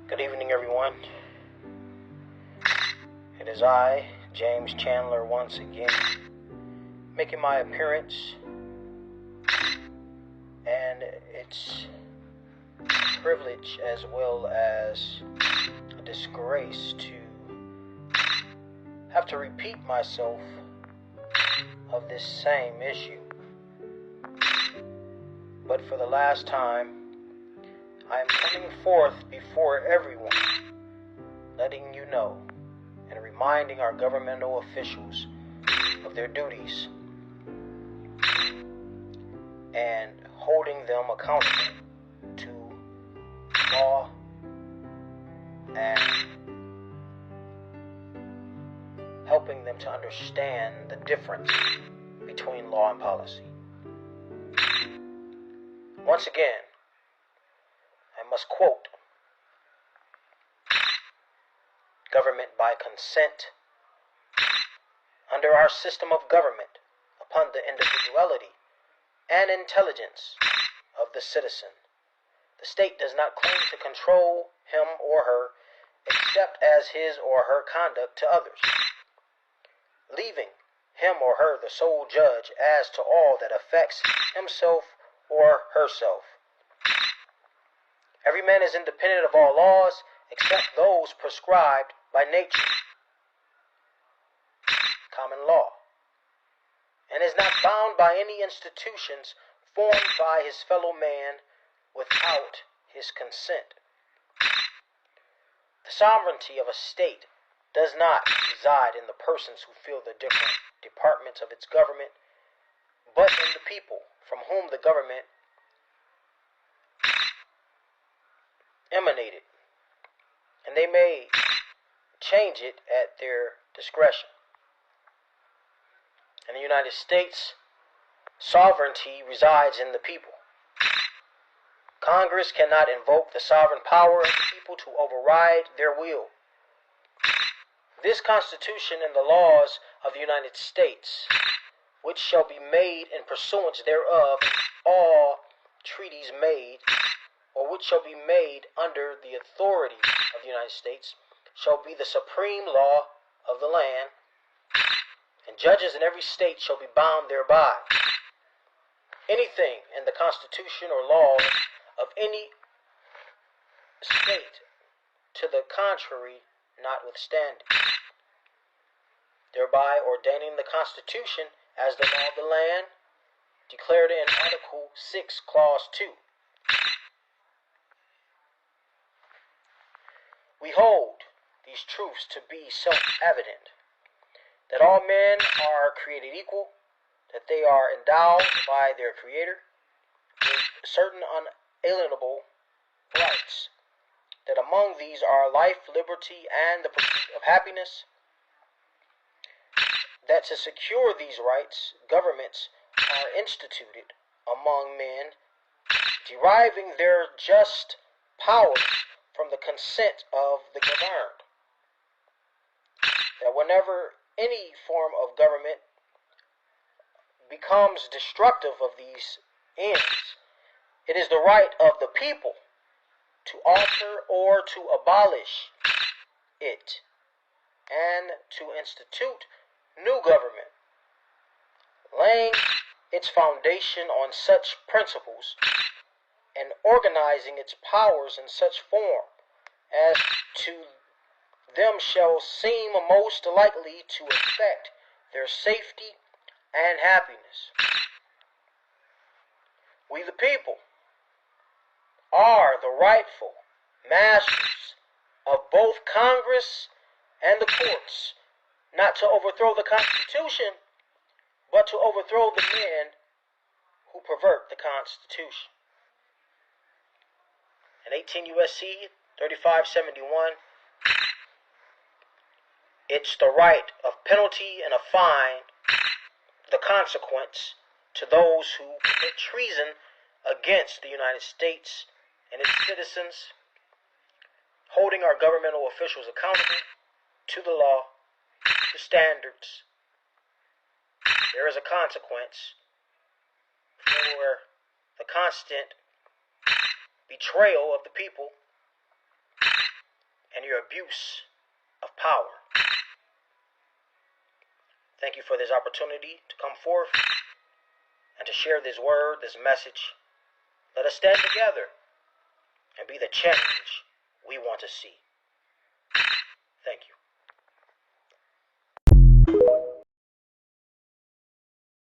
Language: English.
Good evening, everyone. It is I, James Chandler, once again, making my appearance, and it's a privilege as well as a disgrace to have to repeat myself of this same issue. But for the last time, I am coming forth before everyone, letting you know and reminding our governmental officials of their duties and holding them accountable to law and helping them to understand the difference between law and policy. Once again, I must quote, "Government by consent. Under our system of government, upon the individuality and intelligence of the citizen, the state does not claim to control him or her except as his or her conduct to others, leaving him or her the sole judge as to all that affects himself or herself. Every man is independent of all laws except those prescribed by nature, common law, and is not bound by any institutions formed by his fellow man without his consent. The sovereignty of a state does not reside in the persons who fill the different departments of its government, but in the people from whom the government emanated, and they may change it at their discretion. In the United States, sovereignty resides in the people. Congress cannot invoke the sovereign power of the people to override their will. This Constitution and the laws of the United States, which shall be made in pursuance thereof, all treaties made, or which shall be made under the authority of the United States, shall be the supreme law of the land, and judges in every state shall be bound thereby. Anything in the Constitution or laws of any state to the contrary notwithstanding, thereby ordaining the Constitution as the law of the land, declared in Article 6, Clause 2. We hold these truths to be self-evident, that all men are created equal, that they are endowed by their Creator with certain unalienable rights, that among these are life, liberty, and the pursuit of happiness, that to secure these rights, governments are instituted among men, deriving their just powers from the consent of the governed, that whenever any form of government becomes destructive of these ends, it is the right of the people to alter or to abolish it, and to institute new government, laying its foundation on such principles and organizing its powers in such form as to them shall seem most likely to affect their safety and happiness. We the people are the rightful masters of both Congress and the courts, not to overthrow the Constitution, but to overthrow the men who pervert the Constitution. In 18 U.S.C. 3571, it's the right of penalty and a fine, the consequence to those who commit treason against the United States and its citizens, holding our governmental officials accountable to the law, to standards. There is a consequence for the constant betrayal of the people and your abuse of power. Thank you for this opportunity to come forth and to share this word, this message. Let us stand together and be the change we want to see. Thank you.